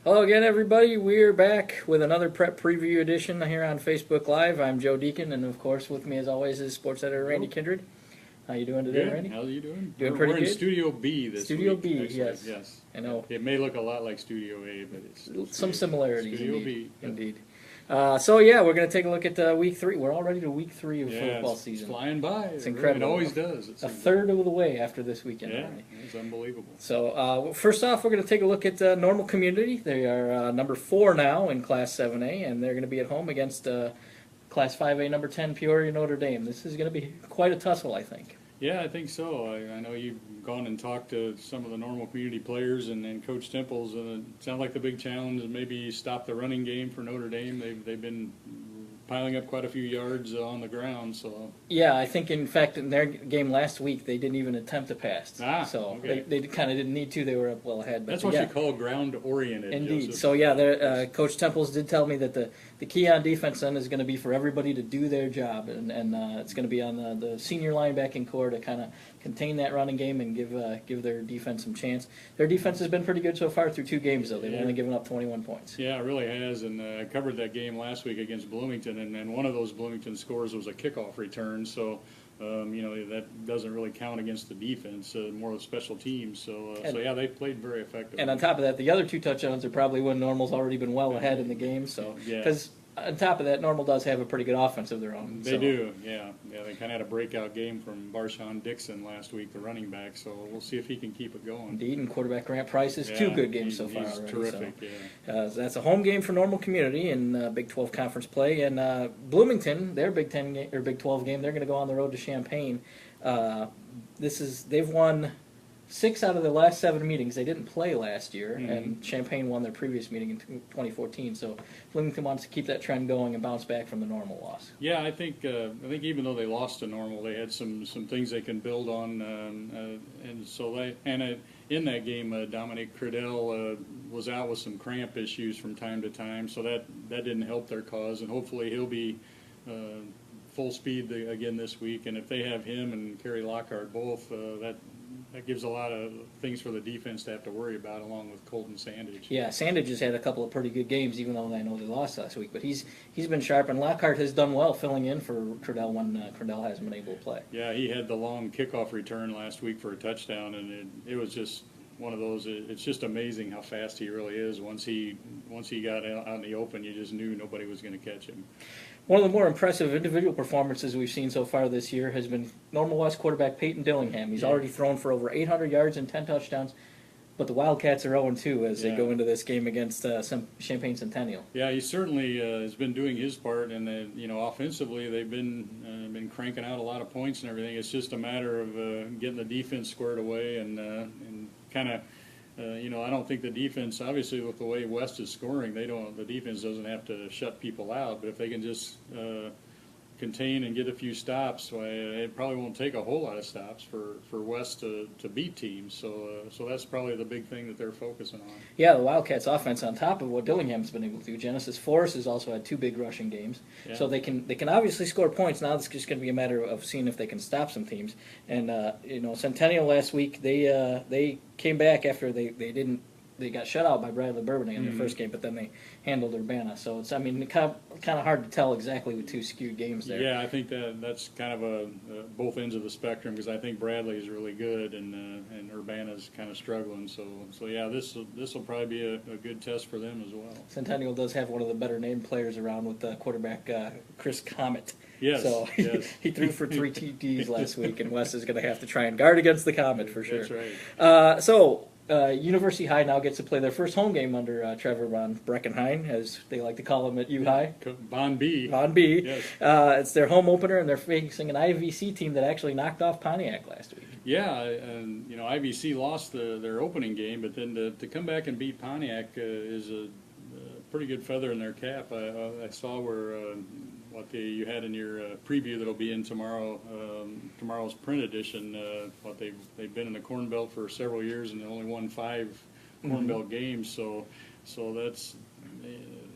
Hello again, everybody. We're back with another prep preview edition here on Facebook Live. I'm Joe Deacon, and of course, with me as always is sports editor Randy Kindred. How you doing today, Good. Randy? How are you doing? Doing pretty we're good. in Studio B this Studio week. B, Excellent. yes. Yes. I know. It may look a lot like Studio A, but it's Some similarities, Studio indeed. B. Indeed. So yeah, we're going to take a look at week 3. We're already to week 3 of football it's season. flying by. It's incredible. It always does. A third of the way after this weekend. Yeah, Already. it's unbelievable. So first off, we're going to take a look at Normal Community. They are number 4 now in Class 7A, and they're going to be at home against Class 5A number 10 Peoria Notre Dame. This is going to be quite a tussle, I think. Yeah, I think so. I know you've gone and talked to some of the Normal Community players and Coach Temples, and it sounds like the big challenge is maybe stop the running game for Notre Dame. They've been piling up quite a few yards on the ground. So yeah, I think in fact in their game last week they didn't even attempt a pass. So okay. they kind of didn't need to. They were up well ahead. But that's what you call ground oriented. Indeed. Joseph. So yeah, Coach Temples did tell me that the key on defense then is going to be for everybody to do their job, and it's going to be on the senior linebacking core to kind of contain that running game and give their defense some chance. Their defense has been pretty good so far through 2 games, though. They've only given up 21 points. Yeah, it really has, and I covered that game last week against Bloomington, and one of those Bloomington scores was a kickoff return, so that doesn't really count against the defense, more of special teams. So yeah, they played very effectively. And on top of that, the other 2 touchdowns are probably when Normal's already been well ahead in the game. So because on top of that, Normal does have a pretty good offense of their own. They do, yeah. They kind of had a breakout game from Barshawn Dixon last week, the running back. So we'll see if he can keep it going. Indeed, and quarterback Grant Price has 2 good games so far he's already. Terrific, so that's a home game for Normal Community in Big 12 conference play. And Bloomington, their Big 12 game, they're going to go on the road to Champaign. They've won 6 out of their last 7 meetings. They didn't play last year, and Champaign won their previous meeting in 2014. So Bloomington wants to keep that trend going and bounce back from the Normal loss. Yeah, I think even though they lost to Normal, they had some things they can build on, and so in that game, Dominic Credell was out with some cramp issues from time to time, so that didn't help their cause, and hopefully he'll be full speed again this week. And if they have him and Kerry Lockhart both, that gives a lot of things for the defense to have to worry about, along with Colton Sandage. Yeah, Sandage has had a couple of pretty good games, even though I know they lost last week. But he's been sharp, and Lockhart has done well filling in for Credell when Credell hasn't been able to play. Yeah, he had the long kickoff return last week for a touchdown, and it was just one of those. It's just amazing how fast he really is. Once he got out in the open, you just knew nobody was going to catch him. One of the more impressive individual performances we've seen so far this year has been Normal West quarterback Peyton Dillingham. He's already thrown for over 800 yards and 10 touchdowns, but the Wildcats are 0-2 as they go into this game against Champaign Centennial. Yeah, he certainly has been doing his part, and offensively they've been cranking out a lot of points and everything. It's just a matter of getting the defense squared away and kind of. I don't think the defense, obviously with the way West is scoring, the defense doesn't have to shut people out, but if they can just contain and get a few stops, it probably won't take a whole lot of stops for West to beat teams. So that's probably the big thing that they're focusing on. Yeah, the Wildcats offense on top of what Dillingham's been able to do. Genesis Forest has also had 2 big rushing games. Yeah. So they can obviously score points. Now it's just going to be a matter of seeing if they can stop some teams. And Centennial last week, they came back after they got shut out by Bradley Bourbonnais in their first game, but then they handled Urbana. So it's kind of hard to tell exactly with 2 skewed games there. Yeah, I think that's kind of both ends of the spectrum, because I think Bradley is really good and Urbana's kind of struggling. So yeah, this will probably be a good test for them as well. Centennial does have one of the better named players around with quarterback Chris Comet. Yes. So yes. he threw for 3 TDs last week, and Wes is going to have to try and guard against the Comet for sure. That's right. University High now gets to play their first home game under Trevor von Breckenheim, as they like to call him at U-High. Von B. Von B. Yes. It's their home opener, and they're facing an IVC team that actually knocked off Pontiac last week. Yeah, and IVC lost their opening game, but then to come back and beat Pontiac is a pretty good feather in their cap. I saw what you had in your preview that'll be in tomorrow's print edition. They've been in the Corn Belt for several years and they only won 5 Corn Belt games. So that's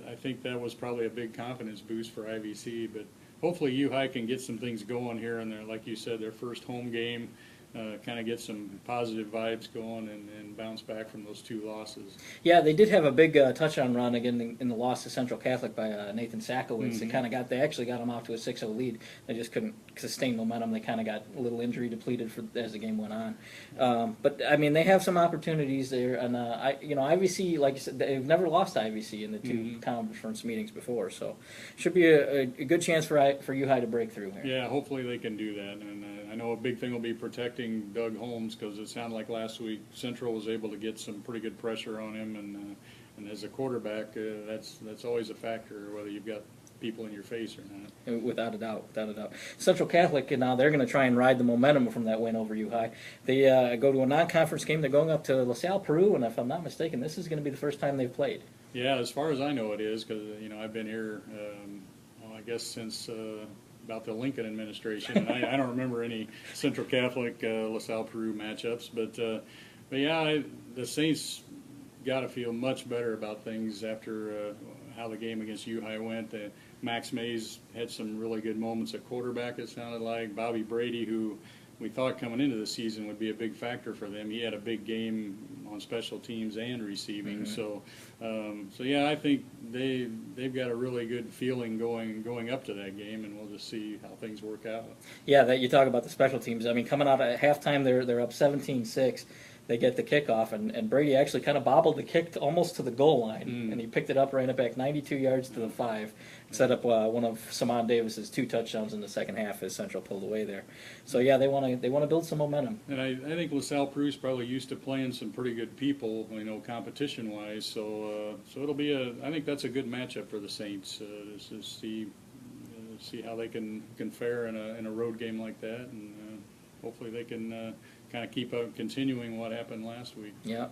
I think that was probably a big confidence boost for IVC. But hopefully U-High can get some things going here, and like you said, their first home game. kind of get some positive vibes going and bounce back from those 2 losses. Yeah, they did have a big touchdown run again in the loss to Central Catholic by Nathan Sakowitz. They actually got them off to a 6-0 lead. They just couldn't sustain momentum. They kind of got a little injury depleted as the game went on. But I mean, they have some opportunities there, and IVC, like you said, they've never lost to IVC in the 2 conference meetings before, so should be a good chance for U-High to break through here. Yeah, hopefully they can do that, and I know a big thing will be protecting Doug Holmes, because it sounded like last week Central was able to get some pretty good pressure on him, and as a quarterback, that's always a factor, whether you've got people in your face or not. Without a doubt. Central Catholic, now they're going to try and ride the momentum from that win over U-High. They go to a non-conference game. They're going up to LaSalle, Peru, and if I'm not mistaken, this is going to be the first time they've played. Yeah, as far as I know it is, because I've been here, I guess since about the Lincoln administration, and I don't remember any Central Catholic LaSalle Peru matchups, but yeah, the Saints got to feel much better about things after how the game against U-High went. Max Mays had some really good moments at quarterback, it sounded like. Bobby Brady, who we thought coming into the season would be a big factor for them, he had a big game on special teams and receiving. So yeah, I think they've got a really good feeling going up to that game, and we'll just see how things work out. Yeah, that you talk about the special teams. I mean, coming out at halftime, they're up 17-6. They get the kickoff, and Brady actually kind of bobbled the kick almost to the goal line, and he picked it up, ran it back 92 yards to the 5, set up one of Saman Davis's 2 touchdowns in the second half as Central pulled away there. So yeah, they want to build some momentum. And I think LaSalle Peru's probably used to playing some pretty good people, competition wise. So it'll be I think that's a good matchup for the Saints to see how they can fare in a road game like that, and hopefully they can kind of keep continuing what happened last week. Yeah.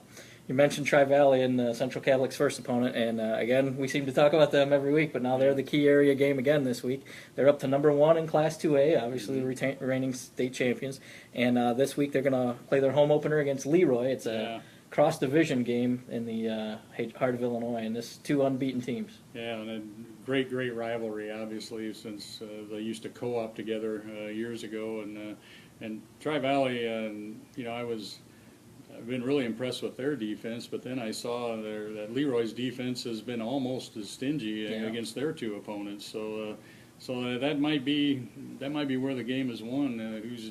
You mentioned Tri-Valley and Central Catholic's first opponent, and again, we seem to talk about them every week, but now they're the key area game again this week. They're up to number 1 in Class 2A, obviously the reigning state champions, and this week they're going to play their home opener against Leroy. It's a cross-division game in the heart of Illinois, and this 2 unbeaten teams. Yeah, and a great rivalry, obviously, since they used to co-op together years ago, and Tri-Valley, I've been really impressed with their defense, but then I saw that Leroy's defense has been almost as stingy against their 2 opponents. So that might be where the game is won.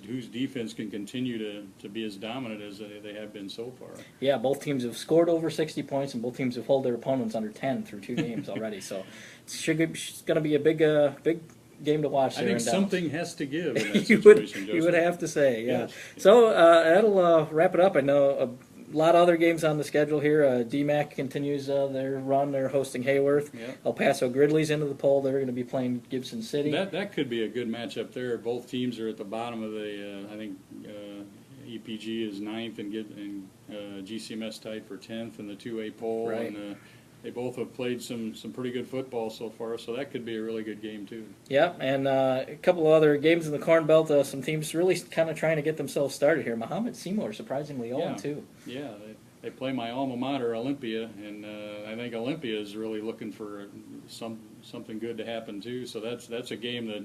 Whose defense can continue to be as dominant as they have been so far. Yeah, both teams have scored over 60 points, and both teams have held their opponents under 10 through 2 games already. So it's going to be a big game to watch. I think something has to give in that you situation. You would have to say, yeah. Yes. So that'll wrap it up. I know a lot of other games on the schedule here. DMAC continues their run. They're hosting Hayworth. Yep. El Paso Gridley's into the poll. They're going to be playing Gibson City. That could be a good matchup there. Both teams are at the bottom of the. I think EPG is 9th and GCMS tied for 10th in the 2A poll. Right. And, they both have played some pretty good football so far, so that could be a really good game too. Yeah, and a couple of other games in the Corn Belt. Some teams really kind of trying to get themselves started here. Muhammad Seymour surprisingly 0-2. Yeah, they play my alma mater, Olympia, and I think Olympia is really looking for something good to happen too. So that's a game that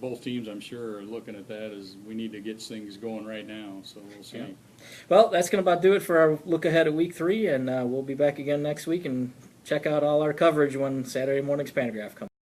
both teams, I'm sure, are looking at that as we need to get things going right now. So we'll see. Yeah. Well, that's going to about do it for our look ahead at Week 3, and we'll be back again next week and check out all our coverage when Saturday morning's Pantograph comes.